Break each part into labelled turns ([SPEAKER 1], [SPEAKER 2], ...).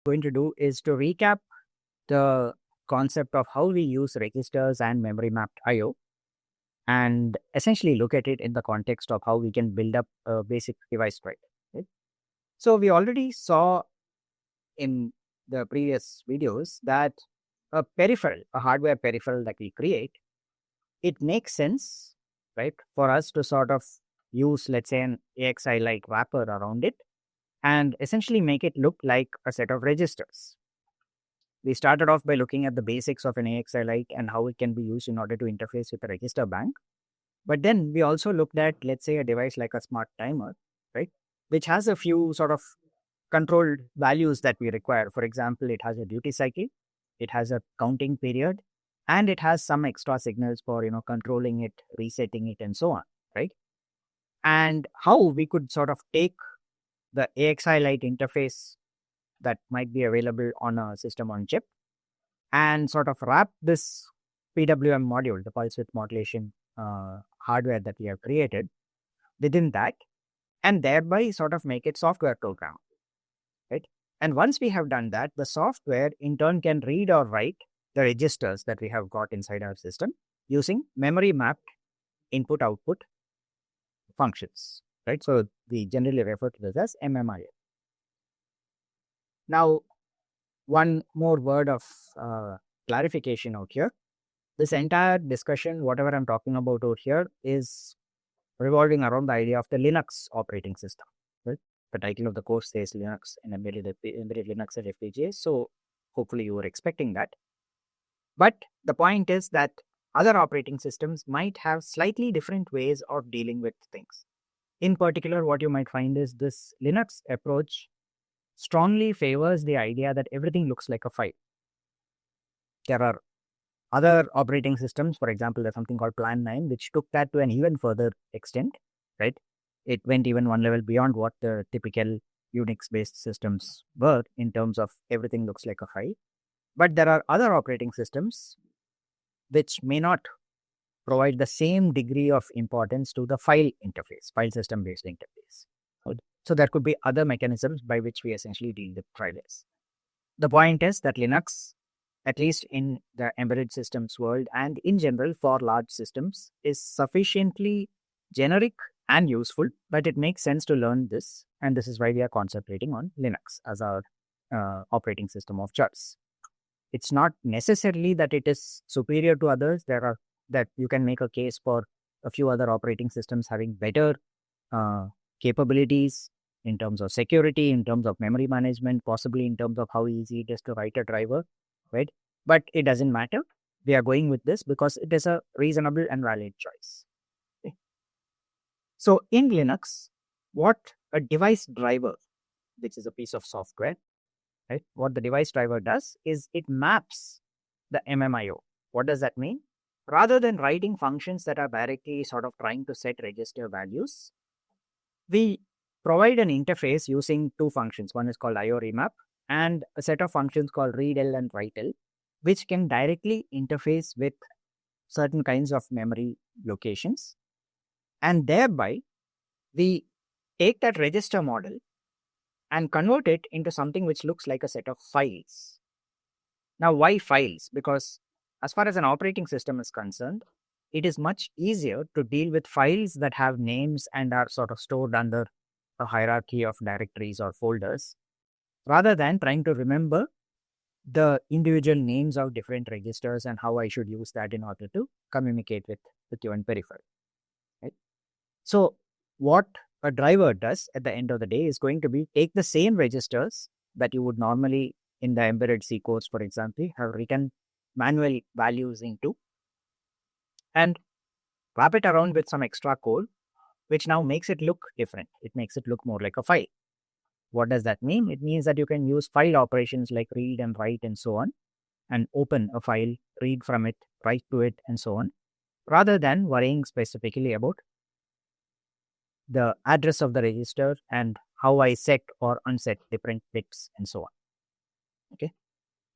[SPEAKER 1] going to do is to recap the concept of how we use registers and memory mapped IO and essentially look at it in the context of how we can build up a basic device driver. Right? So we already saw in the previous videos that a peripheral, a hardware peripheral that we create, it makes sense, right, for us to sort of use, let's say, an AXI-like wrapper around it and essentially make it look like a set of registers. We started off by looking at the basics of an AXI-like and how it can be used in order to interface with a register bank. But then we also looked at, let's say, a device like a smart timer, right, which has a few sort of controlled values that we require. For example, it has a duty cycle, it has a counting period, and it has some extra signals for, controlling it, resetting it, and so on, right? And how we could sort of take the AXI Lite interface that might be available on a system on chip and sort of wrap this PWM module, the pulse width modulation hardware that we have created within that, and thereby sort of make it software program, right? And once we have done that, the software in turn can read or write the registers that we have got inside our system using memory mapped input output functions, right? So we generally refer to this as MMIO. Now, one more word of clarification out here. This entire discussion, whatever I'm talking about out here, is revolving around the idea of the Linux operating system, right? The title of the course says Linux and embedded Linux at FPGA. So hopefully you were expecting that. But the point is that other operating systems might have slightly different ways of dealing with things. In particular, what you might find is this Linux approach strongly favors the idea that everything looks like a file. There are other operating systems, for example, there's something called Plan 9, which took that to an even further extent, right? It went even one level beyond what the typical Unix-based systems were in terms of everything looks like a file. But there are other operating systems which may not provide the same degree of importance to the file interface, file system-based interface. So there could be other mechanisms by which we essentially deal with files. The point is that Linux, at least in the embedded systems world and in general for large systems, is sufficiently generic and useful, but it makes sense to learn this. And this is why we are concentrating on Linux as our operating system of choice. It's not necessarily that it is superior to others. That you can make a case for a few other operating systems having better capabilities in terms of security, in terms of memory management, possibly in terms of how easy it is to write a driver, right? But it doesn't matter. We are going with this because it is a reasonable and valid choice. Okay. So in Linux, what a device driver, which is a piece of software, right? What the device driver does is it maps the MMIO. What does that mean? Rather than writing functions that are directly sort of trying to set register values, we provide an interface using two functions. One is called IO remap and a set of functions called readL and writeL, which can directly interface with certain kinds of memory locations. And thereby, we take that register model and convert it into something which looks like a set of files. Now, why files? Because as far as an operating system is concerned, it is much easier to deal with files that have names and are sort of stored under a hierarchy of directories or folders, rather than trying to remember the individual names of different registers and how I should use that in order to communicate with the given peripheral. Right? So what a driver does at the end of the day is going to be take the same registers that you would normally in the embedded C codes, for example, have written manual values into and wrap it around with some extra code, which now makes it look different. It makes it look more like a file. What does that mean? It means that you can use file operations like read and write and so on, and open a file, read from it, write to it, and so on, rather than worrying specifically about the address of the register and how I set or unset different bits and so on. Okay.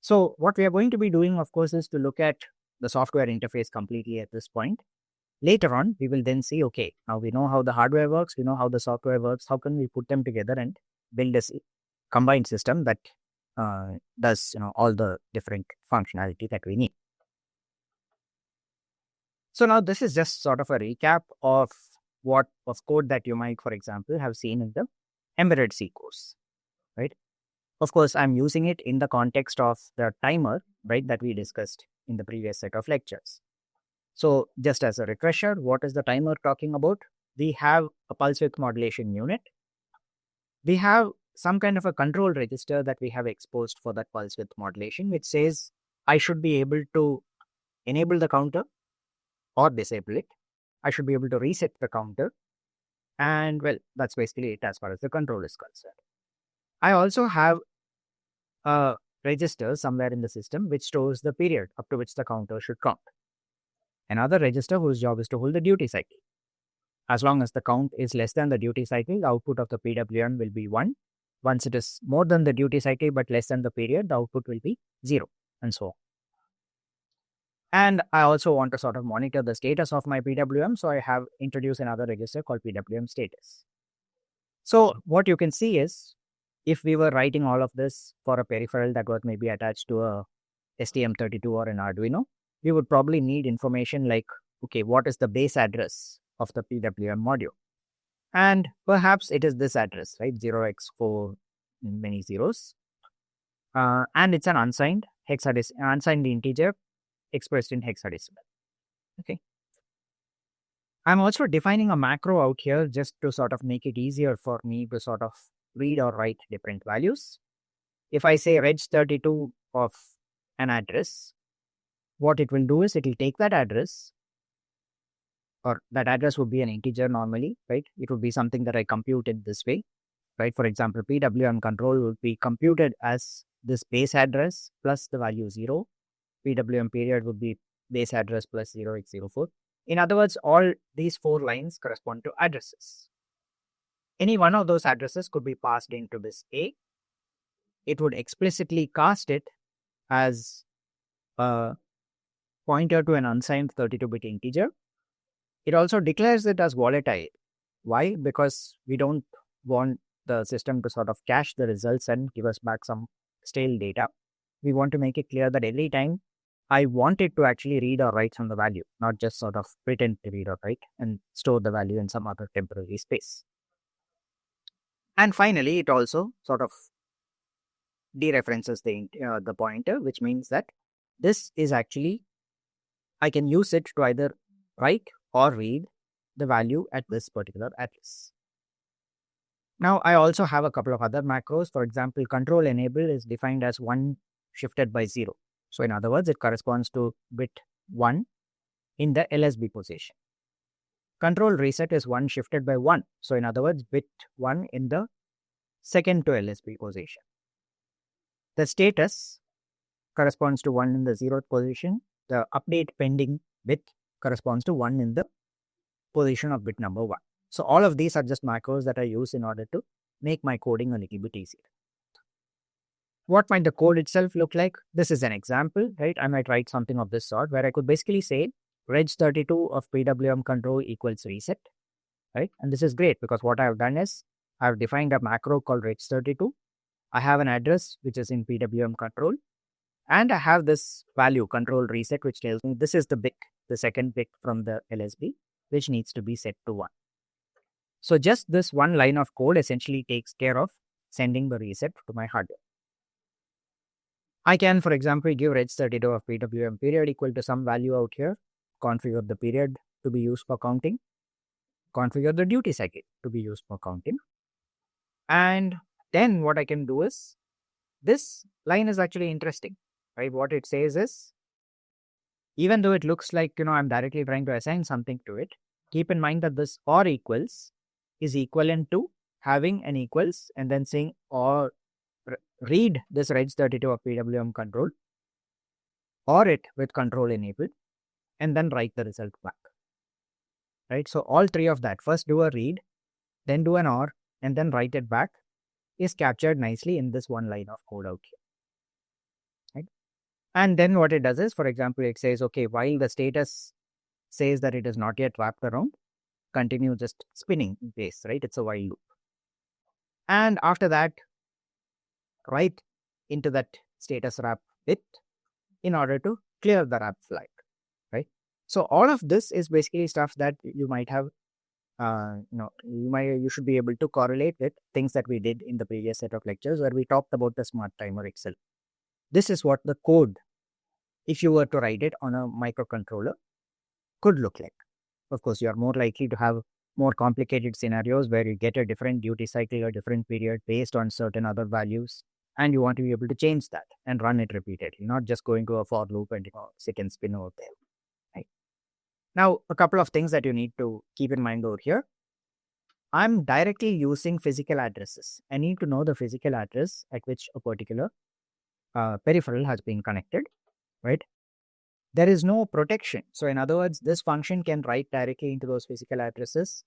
[SPEAKER 1] So what we are going to be doing, of course, is to look at the software interface completely at this point. Later on, we will then see, okay, now we know how the hardware works, we know how the software works, how can we put them together and build a combined system that does all the different functionality that we need. So now this is just sort of a recap of what of code that you might, for example, have seen in the embedded C course, right? Of course, I'm using it in the context of the timer, right, that we discussed in the previous set of lectures. So just as a refresher, what is the timer talking about? We have a pulse width modulation unit. We have some kind of a control register that we have exposed for that pulse width modulation, which says I should be able to enable the counter or disable it. I should be able to reset the counter. And well, that's basically it as far as the control is concerned. I also have a register somewhere in the system which stores the period up to which the counter should count. Another register whose job is to hold the duty cycle. As long as the count is less than the duty cycle, the output of the PWM will be 1. Once it is more than the duty cycle but less than the period, the output will be 0, and so on. And I also want to sort of monitor the status of my PWM, so I have introduced another register called PWM status. So what you can see is, if we were writing all of this for a peripheral that was maybe attached to a STM32 or an Arduino, we would probably need information like, okay, what is the base address of the PWM module? And perhaps it is this address, right? 0x4 many zeros. And it's an unsigned unsigned integer expressed in hexadecimal. Okay. I'm also defining a macro out here just to sort of make it easier for me to sort of read or write different values. If I say reg32 of an address, what it will do is it will take that address, or that address would be an integer normally, right? It would be something that I computed this way, right? For example, PWM control would be computed as this base address plus the value 0. PWM period would be base address plus 0x04. In other words, all these 4 lines correspond to addresses. Any one of those addresses could be passed into this A. It would explicitly cast it as a pointer to an unsigned 32-bit integer. It also declares it as volatile. Why? Because we don't want the system to sort of cache the results and give us back some stale data. We want to make it clear that every time I want it to actually read or write from the value, not just sort of pretend to read or write and store the value in some other temporary space. And finally, it also sort of dereferences the pointer, which means that this is actually, I can use it to either write or read the value at this particular address. Now, I also have a couple of other macros. For example, control enable is defined as 1 shifted by 0. So in other words, it corresponds to bit 1 in the LSB position. Control reset is 1 shifted by 1. So in other words, bit 1 in the second to LSB position. The status corresponds to 1 in the 0th position. The update pending bit corresponds to 1 in the position of bit number 1. So all of these are just macros that I use in order to make my coding a little bit easier. What might the code itself look like? This is an example, right? I might write something of this sort where I could basically say reg32 of PWM control equals reset, right? And this is great because what I have done is I have defined a macro called reg32. I have an address which is in PWM control, and I have this value control reset which tells me this is the bit, the second bit from the LSB, which needs to be set to 1. So just this one line of code essentially takes care of sending the reset to my hardware. I can, for example, give reg32 of PWM period equal to some value out here, configure the period to be used for counting, configure the duty cycle to be used for counting. And then what I can do is, this line is actually interesting, right? What it says is, even though it looks like, I'm directly trying to assign something to it, keep in mind that this or equals is equivalent to having an equals and then saying or read this reg32 of PWM control, or it with control enabled, and then write the result back, right? So all 3 of that, first do a read, then do an or, and then write it back, is captured nicely in this one line of code out here, right? And then what it does is, for example, it says, okay, while the status says that it is not yet wrapped around, continue just spinning base, right? It's a while loop. And after that, write into that status wrap bit in order to clear the wrap flag, right? So all of this is basically stuff that you might have, you should be able to correlate with things that we did in the previous set of lectures where we talked about the smart timer Excel. This is what the code, if you were to write it on a microcontroller, could look like. Of course, you are more likely to have more complicated scenarios where you get a different duty cycle or different period based on certain other values, and you want to be able to change that and run it repeatedly, not just go into a for loop and sit and spin over there. Right? Now, a couple of things that you need to keep in mind over here. I'm directly using physical addresses. I need to know the physical address at which a particular peripheral has been connected, right? There is no protection. So in other words, this function can write directly into those physical addresses.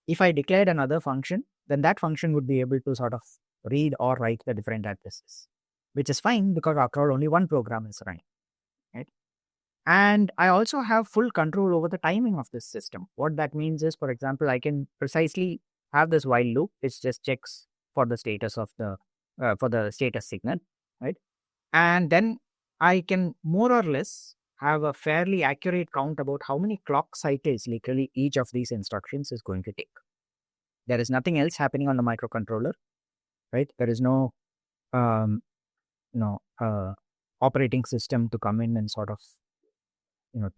[SPEAKER 1] If I declared another function, then that function would be able to sort of read or write the different addresses, which is fine because after all, only one program is running, right? And I also have full control over the timing of this system. What that means is, for example, I can precisely have this while loop, which just checks for the status of the status signal, right? And then I can more or less have a fairly accurate count about how many clock cycles literally each of these instructions is going to take. There is nothing else happening on the microcontroller, right? There is no, operating system to come in and sort of,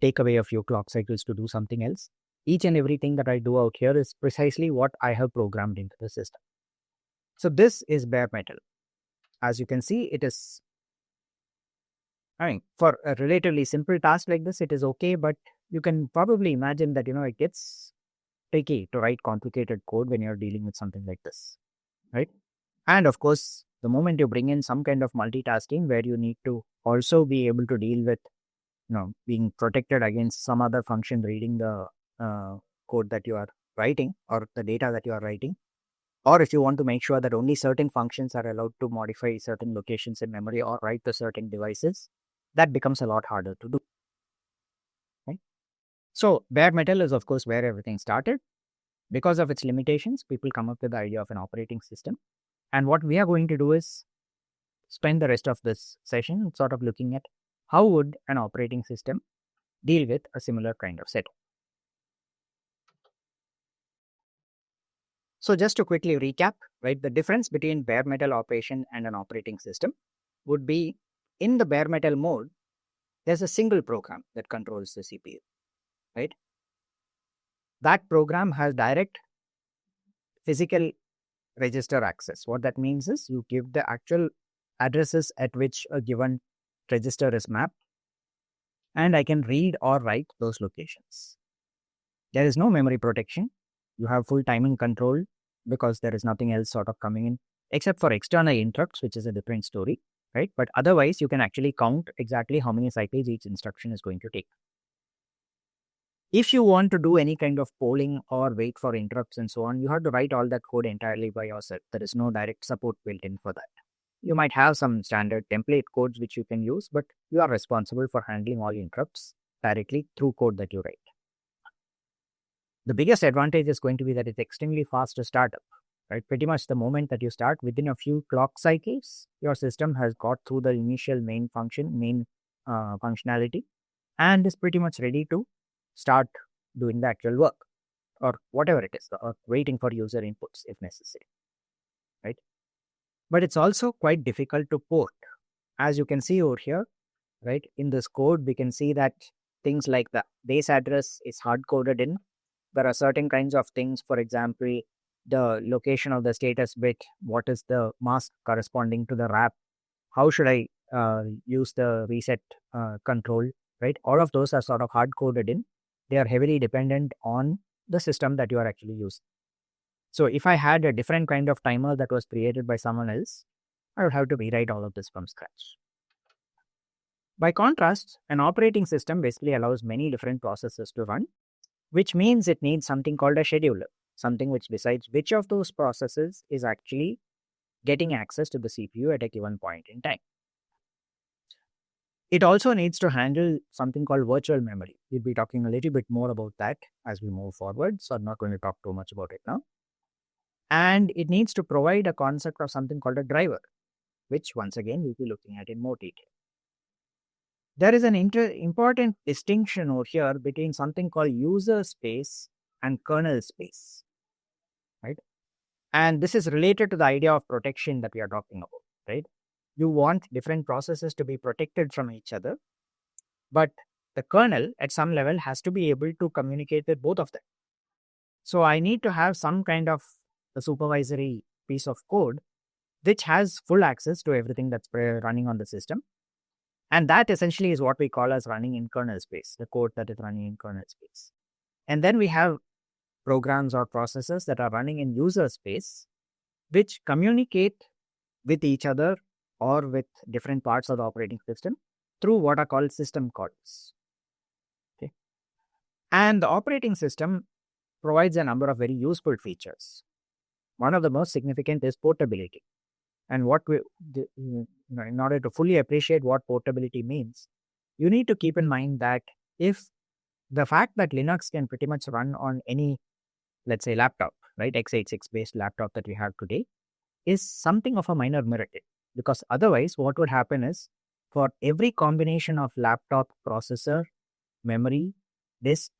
[SPEAKER 1] take away a few clock cycles to do something else. Each and everything that I do out here is precisely what I have programmed into the system. So this is bare metal. As you can see, it is, for a relatively simple task like this, it is okay, but you can probably imagine that, it gets tricky to write complicated code when you're dealing with something like this, right? And of course, the moment you bring in some kind of multitasking where you need to also be able to deal with, being protected against some other function reading the code that you are writing or the data that you are writing, or if you want to make sure that only certain functions are allowed to modify certain locations in memory or write to certain devices, that becomes a lot harder to do. Right? So bare metal is, of course, where everything started. Because of its limitations, people come up with the idea of an operating system. And what we are going to do is spend the rest of this session sort of looking at how would an operating system deal with a similar kind of setup. So just to quickly recap, right, the difference between bare metal operation and an operating system would be in the bare metal mode, there's a single program that controls the CPU, right? That program has direct physical register access. What that means is you give the actual addresses at which a given register is mapped, and I can read or write those locations. There is no memory protection. You have full timing control because there is nothing else sort of coming in except for external interrupts, which is a different story, right? But otherwise, you can actually count exactly how many cycles each instruction is going to take. If you want to do any kind of polling or wait for interrupts and so on, you have to write all that code entirely by yourself. There is no direct support built in for that. You might have some standard template codes which you can use, but you are responsible for handling all interrupts directly through code that you write. The biggest advantage is going to be that it's extremely fast to start up, right? Pretty much the moment that you start, within a few clock cycles, your system has got through the initial main functionality, and is pretty much ready to start doing the actual work or whatever it is, or waiting for user inputs if necessary, right? But it's also quite difficult to port. As you can see over here, right, in this code, we can see that things like the base address is hard-coded in. There are certain kinds of things, for example, the location of the status bit, what is the mask corresponding to the wrap, how should I use the reset control, right? All of those are sort of hard-coded in. They are heavily dependent on the system that you are actually using. So if I had a different kind of timer that was created by someone else, I would have to rewrite all of this from scratch. By contrast, an operating system basically allows many different processes to run, which means it needs something called a scheduler, something which decides which of those processes is actually getting access to the CPU at a given point in time. It also needs to handle something called virtual memory. We'll be talking a little bit more about that as we move forward, so I'm not going to talk too much about it now. And it needs to provide a concept of something called a driver. which once again we'll be looking at in more detail. There is an important distinction over here between something called user space and kernel space, right? And this is related to the idea of protection that we are talking about, right? You want different processes to be protected from each other, but the kernel at some level has to be able to communicate with both of them. So I need to have some kind of a supervisory piece of code which has full access to everything that's running on the system. And that essentially is what we call as running in kernel space, the code that is running in kernel space. And then we have programs or processes that are running in user space, which communicate with each other or with different parts of the operating system through what are called system calls. Okay. And the operating system provides a number of very useful features. One of the most significant is portability. And in order to fully appreciate what portability means, you need to keep in mind that if the fact that Linux can pretty much run on any, let's say, laptop, right, x86 based laptop that we have today, is something of a minor miracle. Because otherwise, what would happen is for every combination of laptop, processor, memory, disk,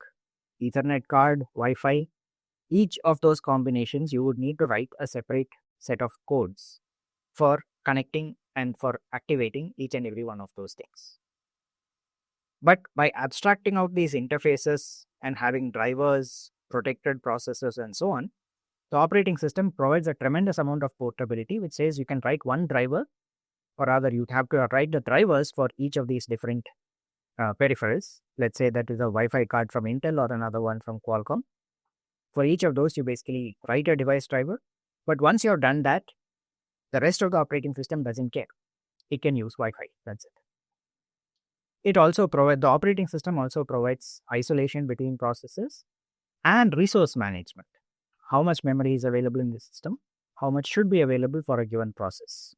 [SPEAKER 1] Ethernet card, Wi-Fi, each of those combinations, you would need to write a separate set of codes for connecting and for activating each and every one of those things. But by abstracting out these interfaces and having drivers, protected processors, and so on, the operating system provides a tremendous amount of portability, which says you can write one driver, or rather you have to write the drivers for each of these different peripherals. Let's say that is a Wi-Fi card from Intel or another one from Qualcomm. For each of those, you basically write a device driver. But once you've done that, the rest of the operating system doesn't care. It can use Wi-Fi. That's it. The operating system also provides isolation between processes and resource management. How much memory is available in the system? How much should be available for a given process?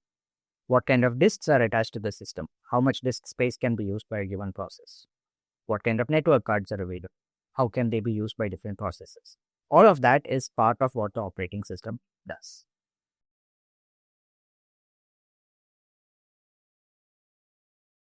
[SPEAKER 1] What kind of disks are attached to the system? How much disk space can be used by a given process? What kind of network cards are available? How can they be used by different processes? All of that is part of what the operating system does.